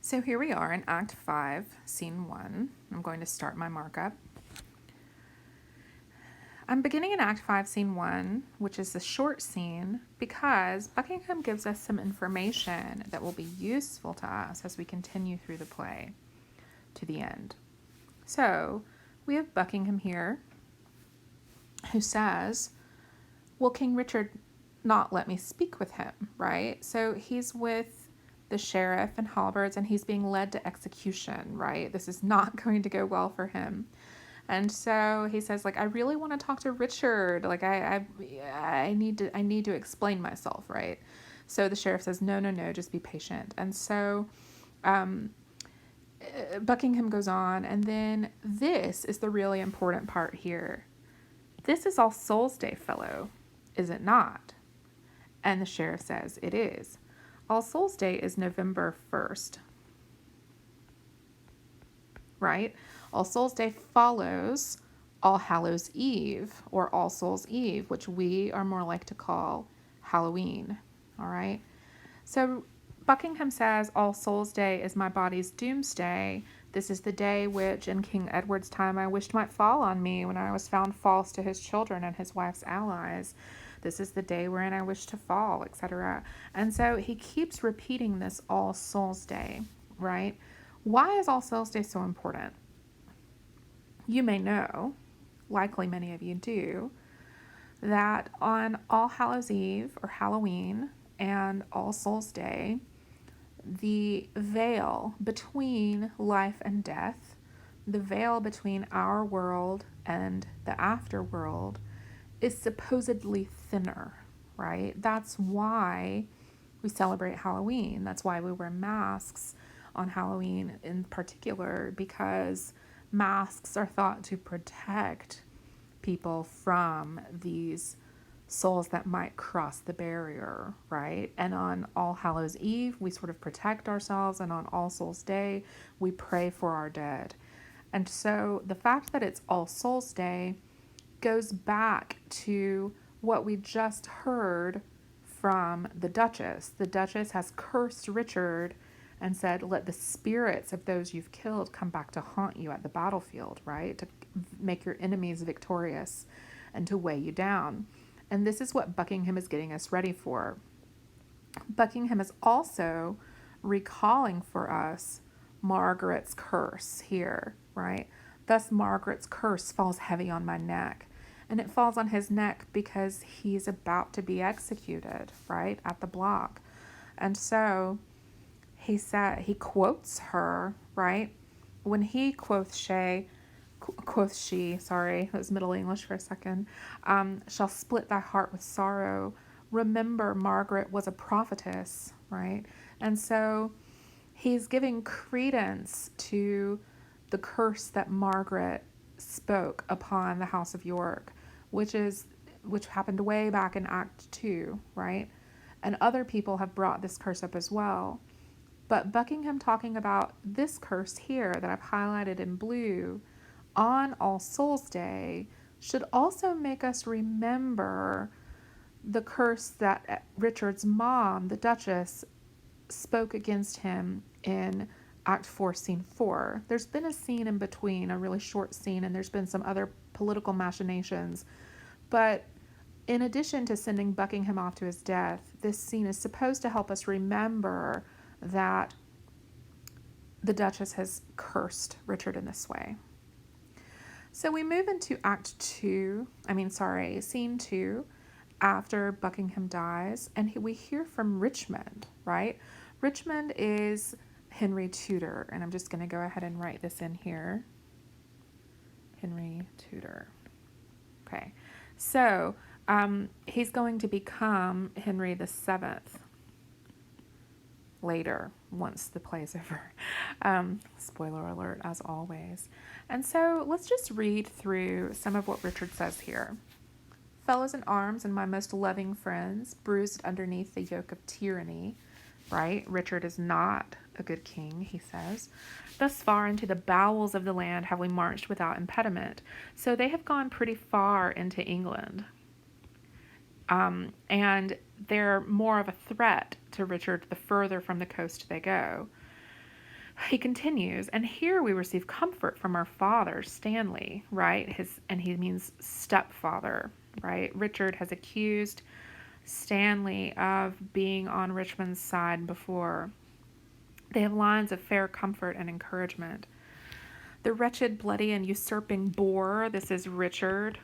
So here we are in Act 5, Scene 1. I'm going to start my markup. I'm beginning in Act 5, Scene 1, which is the short scene, because Buckingham gives us some information that will be useful to us as we continue through the play to the end. So we have Buckingham here who says, will King Richard not let me speak with him, right? So he's with the sheriff and halberds and he's being led to execution, right? This is not going to go well for him. And so he says, like, I really want to talk to Richard. Like, I need to explain myself, right? So the sheriff says, no, just be patient. And so Buckingham goes on, and then this is the really important part here. This is All Souls Day, fellow, is it not? And the sheriff says, it is. All Souls Day is November 1st, right? All Souls Day follows All Hallows Eve, or All Souls Eve, which we are more like to call Halloween, all right? So Buckingham says, All Souls Day is my body's doomsday. This is the day which, in King Edward's time, I wished might fall on me when I was found false to his children and his wife's allies. This is the day wherein I wish to fall, etc. And so he keeps repeating this All Souls Day, right? Why is All Souls Day so important? You may know, likely many of you do, that on All Hallows Eve or Halloween and All Souls Day, the veil between life and death, the veil between our world and the afterworld, is supposedly thinner, right? That's why we celebrate Halloween. That's why we wear masks on Halloween in particular, because masks are thought to protect people from these souls that might cross the barrier, right? And on All Hallows Eve, we sort of protect ourselves, and on All Souls Day, we pray for our dead. And so the fact that it's All Souls Day goes back to what we just heard from the Duchess. The Duchess has cursed Richard and said, let the spirits of those you've killed come back to haunt you at the battlefield, right? To make your enemies victorious and to weigh you down. And this is what Buckingham is getting us ready for. Buckingham is also recalling for us Margaret's curse here, right? Thus, Margaret's curse falls heavy on my neck. And it falls on his neck because he's about to be executed, right, at the block. And so he quotes her, right? When he quoth she, sorry, it was Middle English for a second, shall split thy heart with sorrow. Remember, Margaret was a prophetess, right? And so he's giving credence to the curse that Margaret spoke upon the House of York, which happened way back in Act 2, right? And other people have brought this curse up as well. But Buckingham talking about this curse here that I've highlighted in blue on All Souls Day should also make us remember the curse that Richard's mom, the Duchess, spoke against him in Act 4, Scene 4. There's been a scene in between, a really short scene, and there's been some other political machinations. But in addition to sending Buckingham off to his death, this scene is supposed to help us remember that the Duchess has cursed Richard in this way. So we move into Scene 2, after Buckingham dies, and we hear from Richmond, right? Richmond is Henry Tudor, and I'm just going to go ahead and write this in here. Henry Tudor. Okay, so he's going to become Henry VII later, once the play's over. Spoiler alert, as always. And so let's just read through some of what Richard says here. Fellows in arms and my most loving friends, bruised underneath the yoke of tyranny, right? Richard is not a good king, he says. Thus far into the bowels of the land have we marched without impediment. So they have gone pretty far into England. And they're more of a threat to Richard the further from the coast they go. He continues, and here we receive comfort from our father, Stanley, right? And he means stepfather, right? Richard has accused Stanley of being on Richmond's side before. They have lines of fair comfort and encouragement. The wretched, bloody, and usurping boor, this is Richard,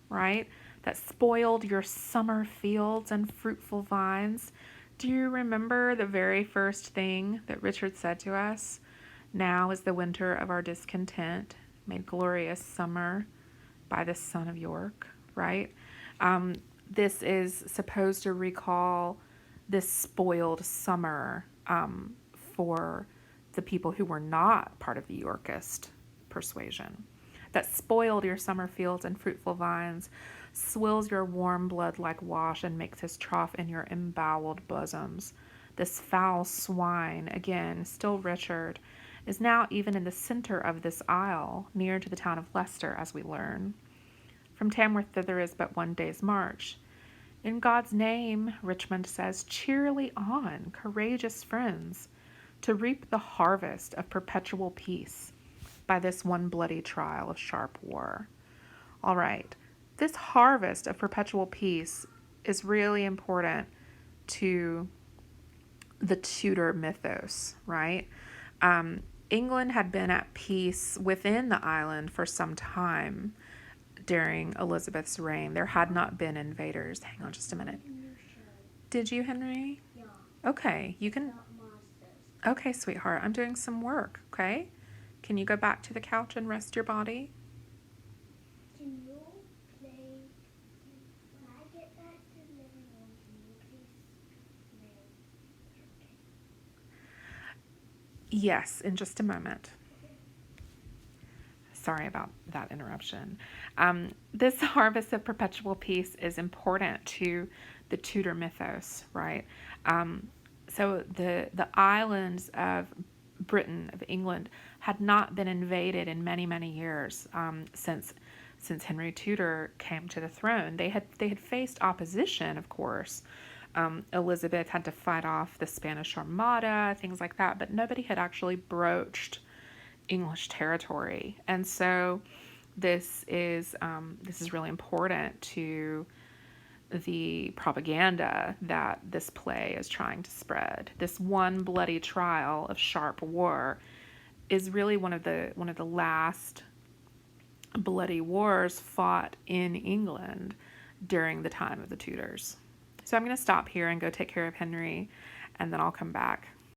right? That spoiled your summer fields and fruitful vines. Do you remember the very first thing that Richard said to us? Now is the winter of our discontent, made glorious summer by the son of York, right? This is supposed to recall this spoiled summer for the people who were not part of the Yorkist persuasion. That spoiled your summer fields and fruitful vines, swills your warm blood like wash, and makes his trough in your emboweled bosoms. This foul swine, again, still Richard, is now even in the center of this isle, near to the town of Leicester, as we learn. From Tamworth thither is but 1 day's march. In God's name, Richmond says, cheerily on, courageous friends, to reap the harvest of perpetual peace by this one bloody trial of sharp war. All right, this harvest of perpetual peace is really important to the Tudor mythos, right? England had been at peace within the island for some time during Elizabeth's reign. There had not been invaders. Hang on just a minute. Did you, Henry? Yeah. Okay, you can. Okay, sweetheart, I'm doing some work, okay? Can you go back to the couch and rest your body? Can you play? When I get back to the living room, can you please play? Yes, in just a moment. Sorry about that interruption. This harvest of perpetual peace is important to the Tudor mythos, right? So the islands of Britain, of England, had not been invaded in many, many years since Henry Tudor came to the throne. They had faced opposition, of course. Elizabeth had to fight off the Spanish Armada, things like that, but nobody had actually broached English territory, and so this is really important to the propaganda that this play is trying to spread. This one bloody trial of sharp war is really one of the last bloody wars fought in England during the time of the Tudors. So I'm going to stop here and go take care of Henry, and then I'll come back.